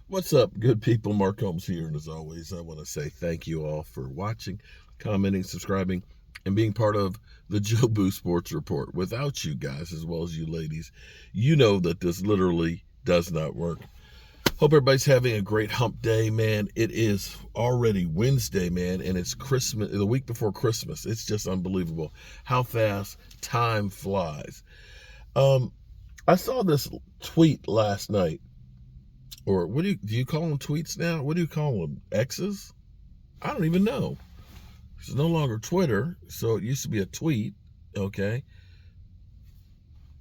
What's up, good people? Mark Holmes here, and as always, I want to say thank you all for watching, commenting, subscribing, and being part of the Joe Boo Sports Report. Without you guys, as well as you ladies, you know that this literally does not work. Hope everybody's having a great hump day, man. It is already Wednesday, man, and it's Christmas, the week before Christmas. It's just unbelievable how fast time flies. I saw this tweet last night. Or what do you call them tweets now? What do you call them? X's? I don't even know. It's no longer Twitter, so it used to be a tweet. Okay.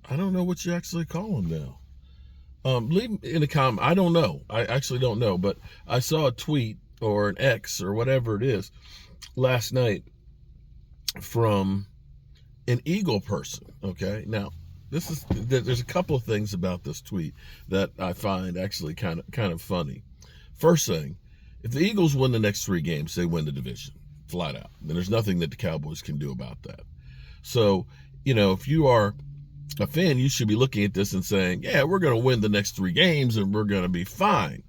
I don't know what you actually call them now. Leave in the comment. I don't know. I actually don't know, but I saw a tweet or an X or whatever it is last night from an Eagle person. Okay. Now, there's a couple of things about this tweet that I find actually kind of funny. First thing, if the Eagles win the next 3 games, they win the division flat out. And there's nothing that the Cowboys can do about that. So, if you are a fan, you should be looking at this and saying, yeah, we're going to win the next 3 games and we're going to be fine.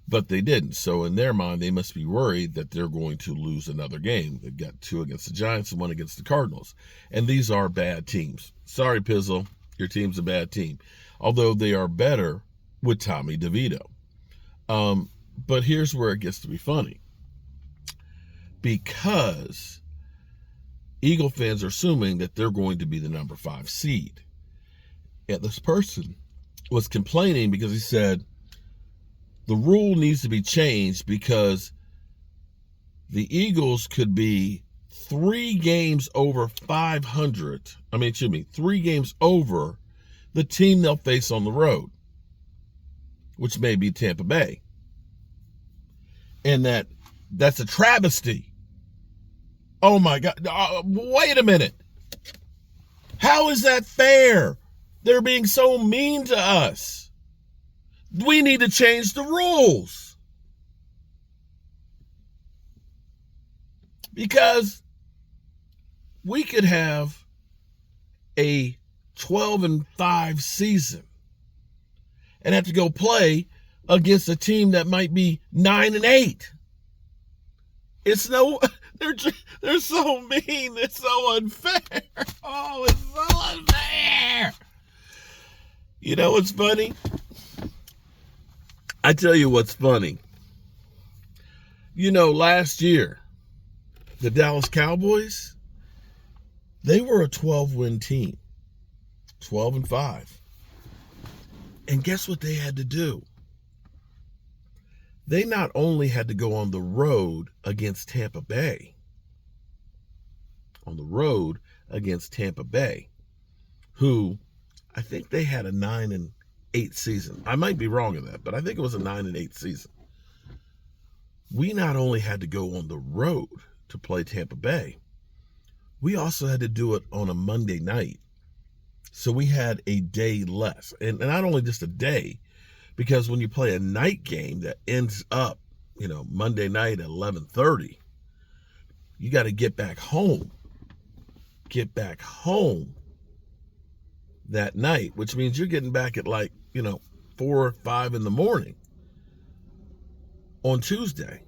But they didn't. So in their mind, they must be worried that they're going to lose another game. They've got 2 against the Giants and 1 against the Cardinals. And these are bad teams. Sorry, Pizzle, your team's a bad team. Although they are better with Tommy DeVito. But here's where it gets to be funny. Because Eagle fans are assuming that they're going to be the number 5 seed. And this person was complaining because he said, the rule needs to be changed because the Eagles could be 3 games over 500. 3 games over the team they'll face on the road, which may be Tampa Bay. And that's a travesty. Oh my God. Wait a minute. How is that fair? They're being so mean to us. We need to change the rules. Because we could have a 12-5 season and have to go play against a team that might be 9-8. They're so mean. It's so unfair. Oh, it's so unfair. You know what's funny? I tell you what's funny. Last year, the Dallas Cowboys, they were a 12-win team. 12-5. And guess what they had to do? They not only had to go on the road against Tampa Bay, who I think they had a 9-8 season. I might be wrong in that, but I think it was a 9-8 season. We not only had to go on the road to play Tampa Bay, we also had to do it on a Monday night. So we had a day less. And not only just a day, because when you play a night game that ends up, Monday night at 11:30, you got to get back home. That night, which means you're getting back at 4 or 5 in the morning on Tuesday.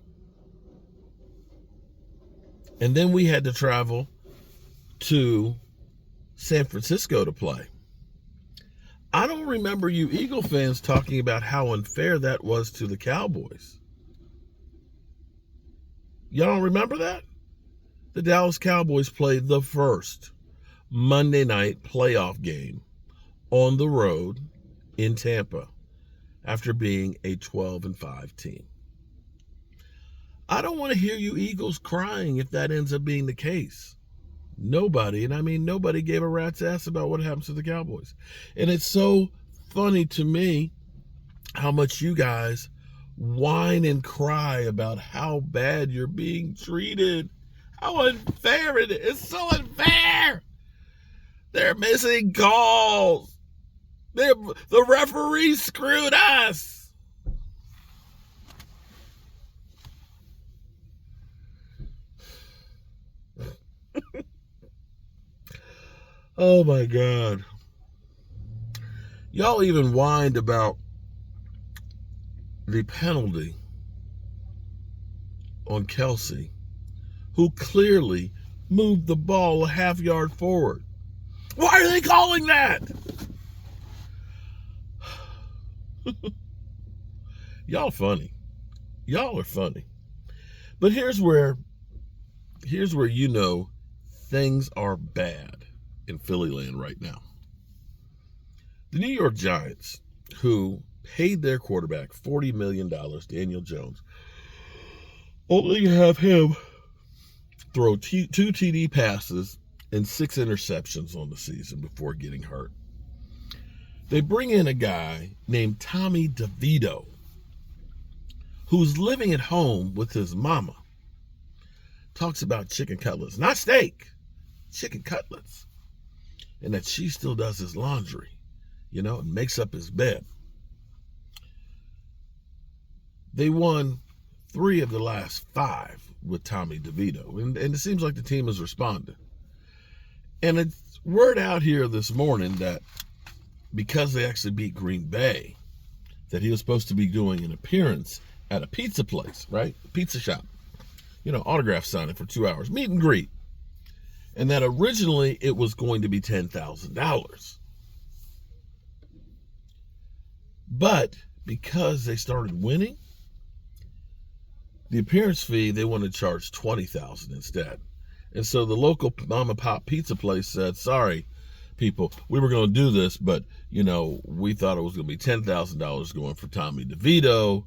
And then we had to travel to San Francisco to play. I don't remember you Eagle fans talking about how unfair that was to the Cowboys. Y'all don't remember that? The Dallas Cowboys played the first Monday night playoff game on the road in Tampa after being a 12-5 team. I don't want to hear you Eagles crying if that ends up being the case. Nobody, and I mean nobody, gave a rat's ass about what happens to the Cowboys. And it's so funny to me how much you guys whine and cry about how bad you're being treated. How unfair it is. It's so unfair. They're missing calls. The referee screwed us. Oh my God. Y'all even whined about the penalty on Kelsey, who clearly moved the ball a half yard forward. Why are they calling that? Y'all funny. Y'all are funny. But here's where you know things are bad in Philly land right now. The New York Giants, who paid their quarterback $40 million, Daniel Jones, only have him throw two TD passes and 6 interceptions on the season before getting hurt. They bring in a guy named Tommy DeVito, who's living at home with his mama. Talks about chicken cutlets, not steak, chicken cutlets. And that she still does his laundry, and makes up his bed. They won 3 of the last 5 with Tommy DeVito. And it seems like the team has responded. And it's word out here this morning that because they actually beat Green Bay, that he was supposed to be doing an appearance at a pizza place, right? Pizza shop. Autograph signing for 2 hours. Meet and greet. And that originally it was going to be $10,000. But because they started winning, the appearance fee, they wanted to charge $20,000 instead. And so the local mom and pop pizza place said, sorry, people, we were going to do this, but, we thought it was going to be $10,000 going for Tommy DeVito.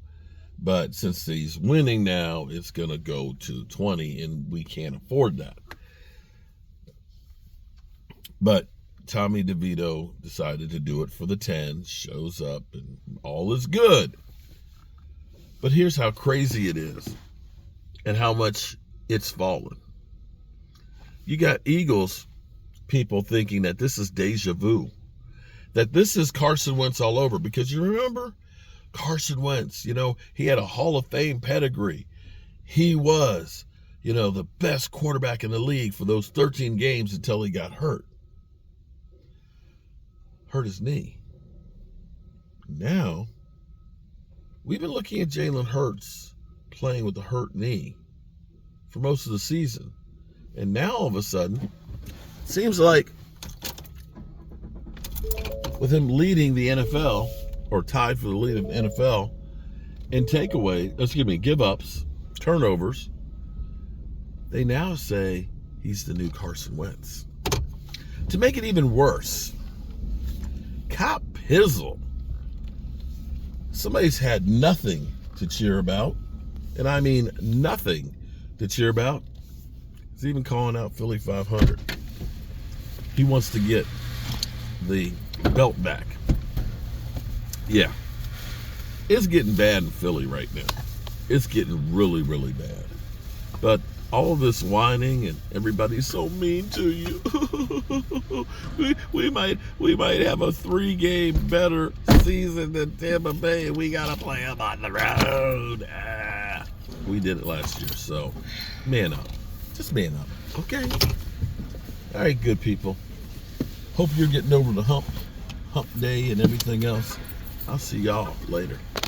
But since he's winning now, it's going to go to 20, and we can't afford that. But Tommy DeVito decided to do it for the 10, shows up, and all is good. But here's how crazy it is and how much it's fallen. You got Eagles people thinking that this is deja vu, that this is Carson Wentz all over. Because you remember Carson Wentz, he had a Hall of Fame pedigree. He was, the best quarterback in the league for those 13 games until he got hurt. Hurt his knee. Now, we've been looking at Jalen Hurts playing with a hurt knee for most of the season. And now, all of a sudden, it seems like with him leading the NFL, or tied for the lead of the NFL, in give-ups, turnovers, they now say he's the new Carson Wentz. To make it even worse, Cop Pizzle, somebody's had nothing to cheer about, and I mean nothing to cheer about. He's even calling out Philly 500. He wants to get the belt back. Yeah, it's getting bad in Philly right now. It's getting really, really bad. But all of this whining and everybody's so mean to you. we might have a 3-game better season than Tampa Bay, and we gotta play them on the road. We did it last year, so man up. Just man up, okay? All right, good people. Hope you're getting over the hump day and everything else. I'll see y'all later.